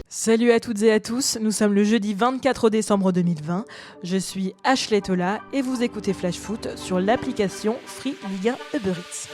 Salut à toutes et à tous, nous sommes le jeudi 24 décembre 2020. Je suis Ashley Tola et vous écoutez Flash Foot sur l'application Free Ligue 1 Uber Eats.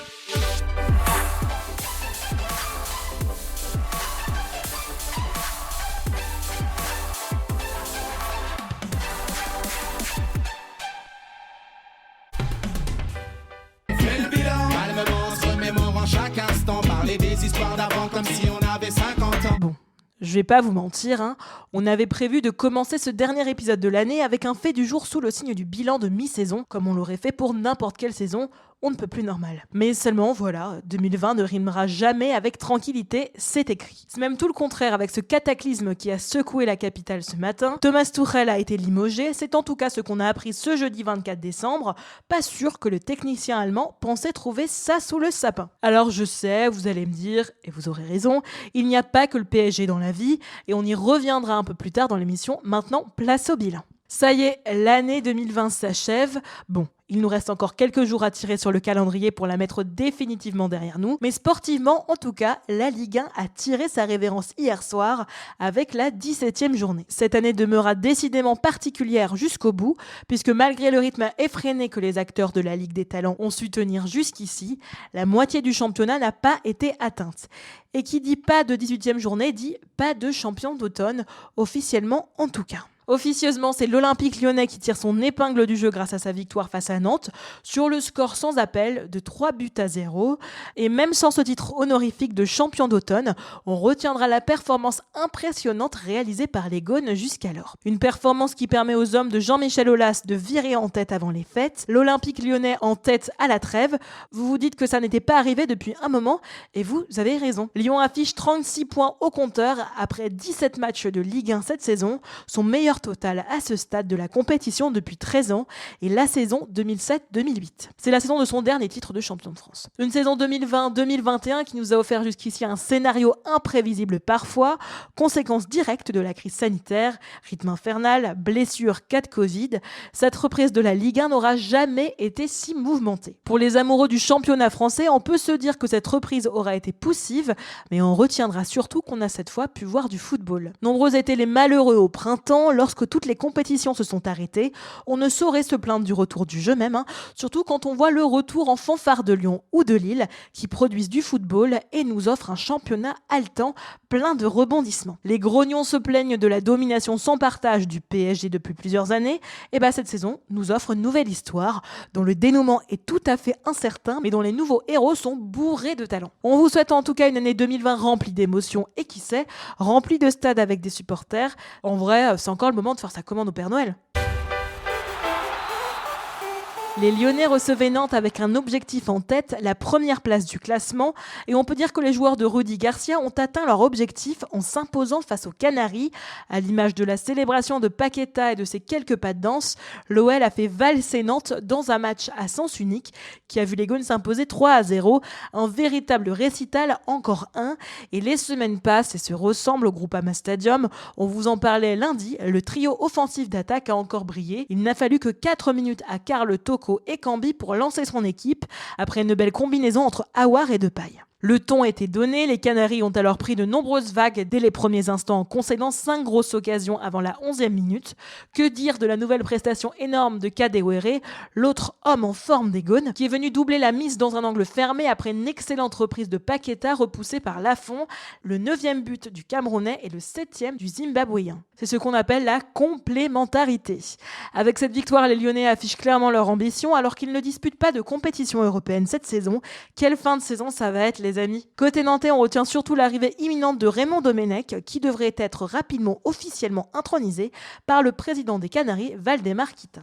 Chaque instant, parler des histoires d'avant comme si on avait 50 ans. Bon, je vais pas vous mentir, on avait prévu de commencer ce dernier épisode de l'année avec un fait du jour sous le signe du bilan de mi-saison, comme on l'aurait fait pour n'importe quelle saison. On ne peut plus normal. Mais seulement, voilà, 2020 ne rimera jamais avec tranquillité, c'est écrit. C'est même tout le contraire avec ce cataclysme qui a secoué la capitale ce matin. Thomas Tuchel a été limogé, c'est en tout cas ce qu'on a appris ce jeudi 24 décembre. Pas sûr que le technicien allemand pensait trouver ça sous le sapin. Alors je sais, vous allez me dire, et vous aurez raison, il n'y a pas que le PSG dans la vie, et on y reviendra un peu plus tard dans l'émission. Maintenant, place au bilan. Ça y est, l'année 2020 s'achève. Bon, il nous reste encore quelques jours à tirer sur le calendrier pour la mettre définitivement derrière nous. Mais sportivement, en tout cas, la Ligue 1 a tiré sa révérence hier soir avec la 17e journée. Cette année demeura décidément particulière jusqu'au bout, puisque malgré le rythme effréné que les acteurs de la Ligue des Talents ont su tenir jusqu'ici, la moitié du championnat n'a pas été atteinte. Et qui dit pas de 18e journée dit pas de champion d'automne, officiellement en tout cas. Officieusement, c'est l'Olympique lyonnais qui tire son épingle du jeu grâce à sa victoire face à Nantes, sur le score sans appel de 3-0. Et même sans ce titre honorifique de champion d'automne, on retiendra la performance impressionnante réalisée par les Gaunes jusqu'alors. Une performance qui permet aux hommes de Jean-Michel Aulas de virer en tête avant les fêtes, l'Olympique lyonnais en tête à la trêve. Vous vous dites que ça n'était pas arrivé depuis un moment, et vous avez raison. Lyon affiche 36 points au compteur après 17 matchs de Ligue 1 cette saison, son meilleur total à ce stade de la compétition depuis 13 ans et la saison 2007-2008. C'est la saison de son dernier titre de champion de France. Une saison 2020-2021 qui nous a offert jusqu'ici un scénario imprévisible parfois, conséquence directe de la crise sanitaire, rythme infernal, blessures, cas de Covid. Cette reprise de la Ligue 1 n'aura jamais été si mouvementée. Pour les amoureux du championnat français, on peut se dire que cette reprise aura été poussive, mais on retiendra surtout qu'on a cette fois pu voir du football. Nombreux étaient les malheureux au printemps, lorsque toutes les compétitions se sont arrêtées. On ne saurait se plaindre du retour du jeu même, surtout quand on voit le retour en fanfare de Lyon ou de Lille qui produisent du football et nous offrent un championnat haletant plein de rebondissements. Les grognons se plaignent de la domination sans partage du PSG depuis plusieurs années, et cette saison nous offre une nouvelle histoire dont le dénouement est tout à fait incertain mais dont les nouveaux héros sont bourrés de talent. On vous souhaite en tout cas une année 2020 remplie d'émotions et qui sait, remplie de stades avec des supporters. En vrai, c'est encore le moment de faire sa commande au Père Noël. Les Lyonnais recevaient Nantes avec un objectif en tête, la première place du classement, et on peut dire que les joueurs de Rudy Garcia ont atteint leur objectif en s'imposant face aux Canaries. À l'image de la célébration de Paqueta et de ses quelques pas de danse, l'OL a fait valser Nantes dans un match à sens unique qui a vu les Gaunes s'imposer 3-0, un véritable récital encore un, et les semaines passent et se ressemblent au Groupama Stadium. On vous en parlait lundi, le trio offensif d'attaque a encore brillé. Il n'a fallu que 4 minutes à Karl Toko et Cambi pour lancer son équipe après une belle combinaison entre Aouar et Depay. Le ton était donné, les Canaries ont alors pris de nombreuses vagues dès les premiers instants en concédant 5 grosses occasions avant la 11e minute. Que dire de la nouvelle prestation énorme de Kadewere, l'autre homme en forme des Gaunes, qui est venu doubler la mise dans un angle fermé après une excellente reprise de Paqueta repoussée par Lafont, le 9e but du Camerounais et le 7e du Zimbabwéen. C'est ce qu'on appelle la complémentarité. Avec cette victoire, les Lyonnais affichent clairement leur ambition alors qu'ils ne disputent pas de compétition européenne cette saison. Quelle fin de saison ça va être, les amis. Côté nantais, on retient surtout l'arrivée imminente de Raymond Domenech, qui devrait être rapidement officiellement intronisé par le président des Canaries, Valdemar Kita.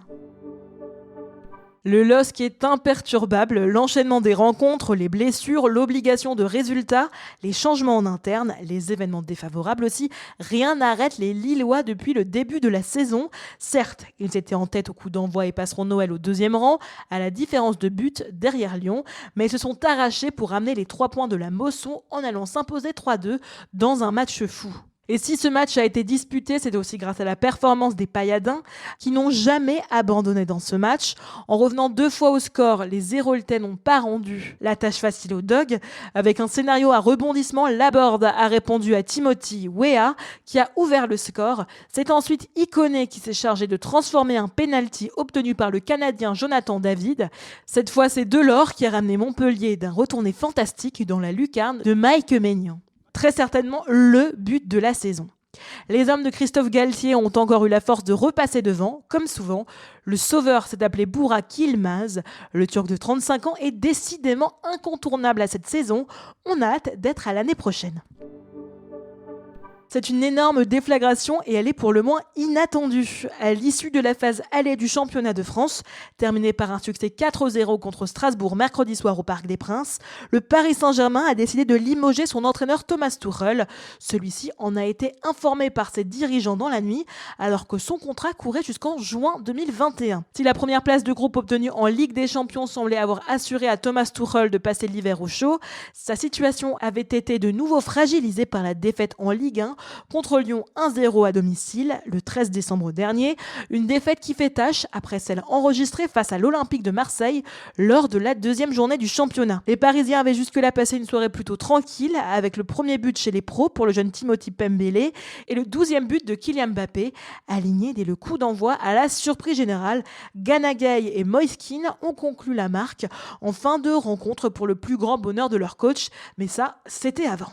Le LOSC est imperturbable, l'enchaînement des rencontres, les blessures, l'obligation de résultats, les changements en interne, les événements défavorables aussi, rien n'arrête les Lillois depuis le début de la saison. Certes, ils étaient en tête au coup d'envoi et passeront Noël au 2e rang, à la différence de but derrière Lyon, mais ils se sont arrachés pour ramener les 3 points de la Mosson en allant s'imposer 3-2 dans un match fou. Et si ce match a été disputé, c'est aussi grâce à la performance des Payadins qui n'ont jamais abandonné dans ce match. En revenant 2 fois au score, les Héroltais n'ont pas rendu la tâche facile aux Dogs. Avec un scénario à rebondissement, Laborde a répondu à Timothy Weah qui a ouvert le score. C'est ensuite Iconé qui s'est chargé de transformer un penalty obtenu par le Canadien Jonathan David. Cette fois, c'est Delors qui a ramené Montpellier d'un retourné fantastique dans la lucarne de Mike Maignan. Très certainement le but de la saison. Les hommes de Christophe Galtier ont encore eu la force de repasser devant, comme souvent. Le sauveur s'est appelé Burak Yilmaz. Le Turc de 35 ans est décidément incontournable à cette saison. On a hâte d'être à l'année prochaine. C'est une énorme déflagration et elle est pour le moins inattendue. À l'issue de la phase aller du championnat de France, terminée par un succès 4-0 contre Strasbourg mercredi soir au Parc des Princes, le Paris Saint-Germain a décidé de limoger son entraîneur Thomas Tuchel. Celui-ci en a été informé par ses dirigeants dans la nuit, alors que son contrat courait jusqu'en juin 2021. Si la première place de groupe obtenue en Ligue des Champions semblait avoir assuré à Thomas Tuchel de passer l'hiver au chaud, sa situation avait été de nouveau fragilisée par la défaite en Ligue 1 contre Lyon 1-0 à domicile le 13 décembre dernier, une défaite qui fait tâche après celle enregistrée face à l'Olympique de Marseille lors de la 2e journée du championnat. Les Parisiens avaient jusque-là passé une soirée plutôt tranquille avec le premier but chez les pros pour le jeune Timothy Pembele et le 12e but de Kylian Mbappé, aligné dès le coup d'envoi à la surprise générale. Gana Gueye et Moise Kean ont conclu la marque en fin de rencontre pour le plus grand bonheur de leur coach, mais ça, c'était avant.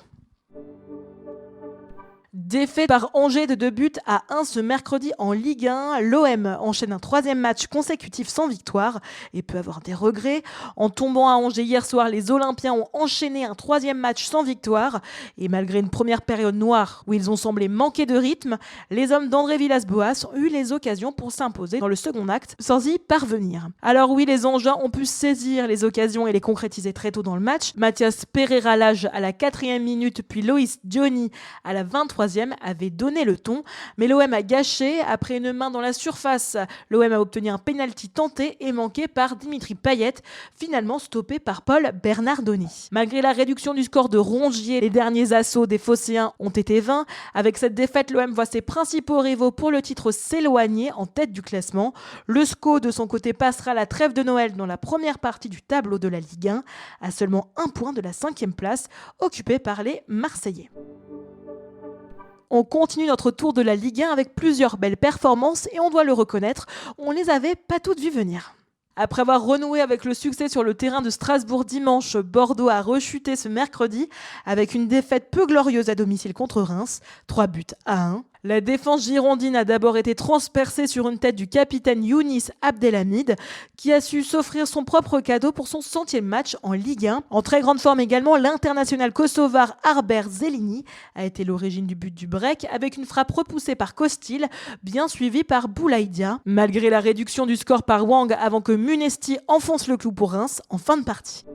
Défait par Angers de 2-1 ce mercredi en Ligue 1, l'OM enchaîne un 3e match consécutif sans victoire et peut avoir des regrets. En tombant à Angers hier soir, les Olympiens ont enchaîné un 3e match sans victoire et malgré une première période noire où ils ont semblé manquer de rythme, les hommes d'André Villas-Boas ont eu les occasions pour s'imposer dans le second acte sans y parvenir. Alors oui, les Angevins ont pu saisir les occasions et les concrétiser très tôt dans le match. Mathias Pereira-Lage à la 4e minute puis Loïs Diony à la 23e avait donné le ton, mais l'OM a gâché. Après une main dans la surface, l'OM a obtenu un pénalty tenté et manqué par Dimitri Payet, finalement stoppé par Paul Bernardoni. Malgré la réduction du score de Rongier, les derniers assauts des Phocéens ont été vains. Avec cette défaite, l'OM voit ses principaux rivaux pour le titre s'éloigner en tête du classement. Le SCO, de son côté, passera la trêve de Noël dans la première partie du tableau de la Ligue 1, à seulement 1 point de la 5e place, occupée par les Marseillais. On continue notre tour de la Ligue 1 avec plusieurs belles performances et on doit le reconnaître, on les avait pas toutes vues venir. Après avoir renoué avec le succès sur le terrain de Strasbourg dimanche, Bordeaux a rechuté ce mercredi avec une défaite peu glorieuse à domicile contre Reims, 3-1. La défense girondine a d'abord été transpercée sur une tête du capitaine Younis Abdelhamid, qui a su s'offrir son propre cadeau pour son 100e match en Ligue 1. En très grande forme également, l'international kosovar Arber Zelini a été l'origine du but du break, avec une frappe repoussée par Costil, bien suivie par Boulaïdia. Malgré la réduction du score par Wang avant que Munesti enfonce le clou pour Reims en fin de partie.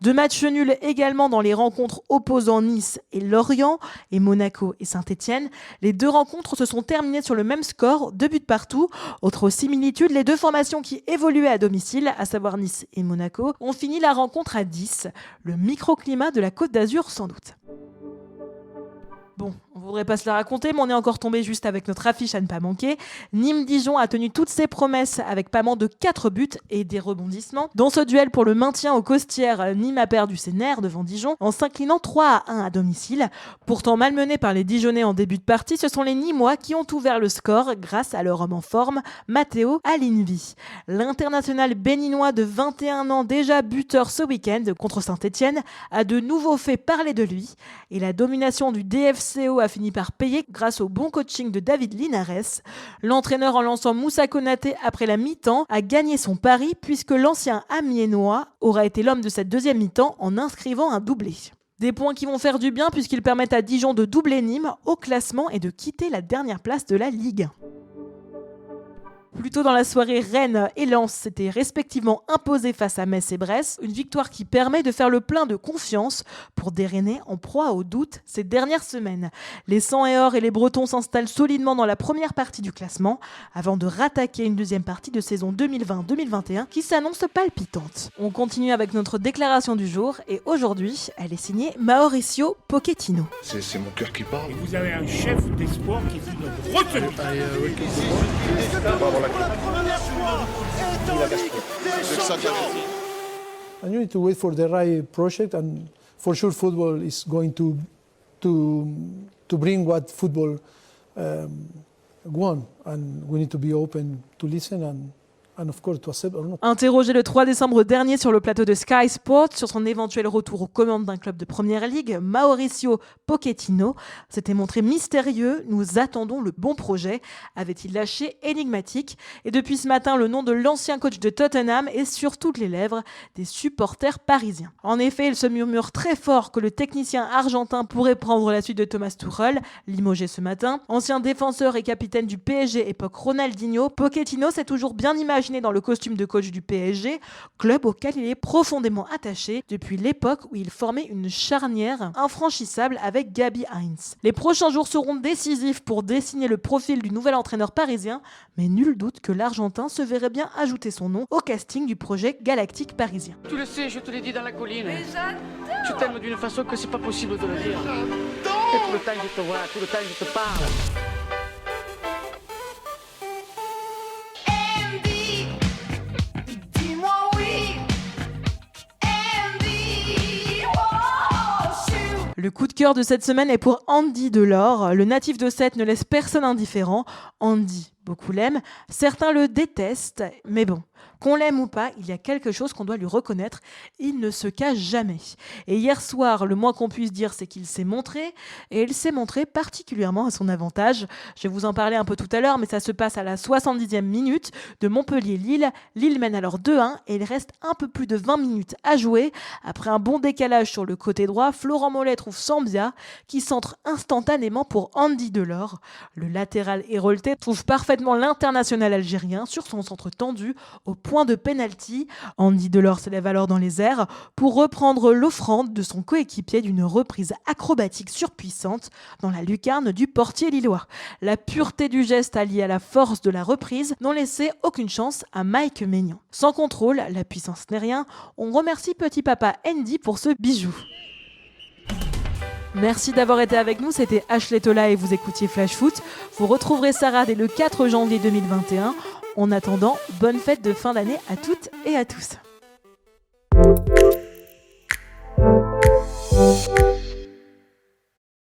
2 matchs nuls également dans les rencontres opposant Nice et Lorient et Monaco et Saint-Etienne. Les 2 rencontres se sont terminées sur le même score, 2 buts partout. Autre similitude, les 2 formations qui évoluaient à domicile, à savoir Nice et Monaco, ont fini la rencontre à 10. Le microclimat de la Côte d'Azur sans doute. Bon, on voudrait pas se la raconter, mais on est encore tombé juste avec notre affiche à ne pas manquer. Nîmes-Dijon a tenu toutes ses promesses avec pas moins de 4 buts et des rebondissements. Dans ce duel pour le maintien aux Costières, Nîmes a perdu ses nerfs devant Dijon en s'inclinant 3-1 à domicile. Pourtant malmenés par les Dijonnais en début de partie, ce sont les Nîmois qui ont ouvert le score grâce à leur homme en forme, Matteo Alinvi. L'international béninois de 21 ans, déjà buteur ce week-end contre Saint-Etienne, a de nouveau fait parler de lui et la domination du DFCO a fini par payer grâce au bon coaching de David Linares. L'entraîneur, en lançant Moussa Konaté après la mi-temps, a gagné son pari puisque l'ancien Amiénois aura été l'homme de cette deuxième mi-temps en inscrivant un doublé. Des points qui vont faire du bien puisqu'ils permettent à Dijon de doubler Nîmes au classement et de quitter la dernière place de la Ligue 1. Plus tôt dans la soirée, Rennes et Lens s'étaient respectivement imposés face à Metz et Brest, une victoire qui permet de faire le plein de confiance pour des Rennais en proie au doute ces dernières semaines. Les 100 et or et les Bretons s'installent solidement dans la première partie du classement avant de rattaquer une deuxième partie de saison 2020-2021 qui s'annonce palpitante. On continue avec notre déclaration du jour et aujourd'hui, elle est signée Mauricio Pochettino. C'est mon cœur qui parle. Et vous avez un chef d'espoir qui est une retenue. And you need to wait for the right project, and for sure football is going to bring what football want, and we need to be open to listen and of course to accept or not. Interrogé le 3 décembre dernier sur le plateau de Sky Sports sur son éventuel retour aux commandes d'un club de Première Ligue, Mauricio Pochettino s'était montré mystérieux. Nous attendons le bon projet, avait-il lâché énigmatique. Et depuis ce matin, le nom de l'ancien coach de Tottenham est sur toutes les lèvres des supporters parisiens. En effet, il se murmure très fort que le technicien argentin pourrait prendre la suite de Thomas Tuchel, limogé ce matin. Ancien défenseur et capitaine du PSG époque Ronaldinho, Pochettino s'est toujours bien imaginé dans le costume de coach du PSG, club auquel il est profondément attaché depuis l'époque où il formait une charnière infranchissable avec Gabi Heinz. Les prochains jours seront décisifs pour dessiner le profil du nouvel entraîneur parisien, mais nul doute que l'Argentin se verrait bien ajouter son nom au casting du projet galactique parisien. Tu le sais, je te l'ai dit dans la colline. Mais j'adore. Je t'aime d'une façon que c'est pas possible de le dire. Et tout le temps je te vois, tout le temps je te parle. Le coup de cœur de cette semaine est pour Andy Delors. Le natif de Sète ne laisse personne indifférent. Andy, beaucoup l'aiment, certains le détestent, mais bon, qu'on l'aime ou pas, il y a quelque chose qu'on doit lui reconnaître, il ne se cache jamais. Et hier soir, le moins qu'on puisse dire, c'est qu'il s'est montré, et il s'est montré particulièrement à son avantage. Je vais vous en parler un peu tout à l'heure, mais ça se passe à la 70e minute de Montpellier-Lille. Lille mène alors 2-1, et il reste un peu plus de 20 minutes à jouer. Après un bon décalage sur le côté droit, Florent Mollet trouve Sambia, qui centre instantanément pour Andy Delors. Le latéral héroltais trouve parfaitement l'international algérien sur son centre tendu, au point de pénalty. Andy Delors s'élève alors dans les airs pour reprendre l'offrande de son coéquipier d'une reprise acrobatique surpuissante dans la lucarne du portier lillois. La pureté du geste alliée à la force de la reprise n'ont laissé aucune chance à Mike Maignan. Sans contrôle, la puissance n'est rien. On remercie petit papa Andy pour ce bijou. Merci d'avoir été avec nous, c'était Ashley Tola et vous écoutiez Flash Foot. Vous retrouverez Sarah dès le 4 janvier 2021. En attendant, bonne fête de fin d'année à toutes et à tous.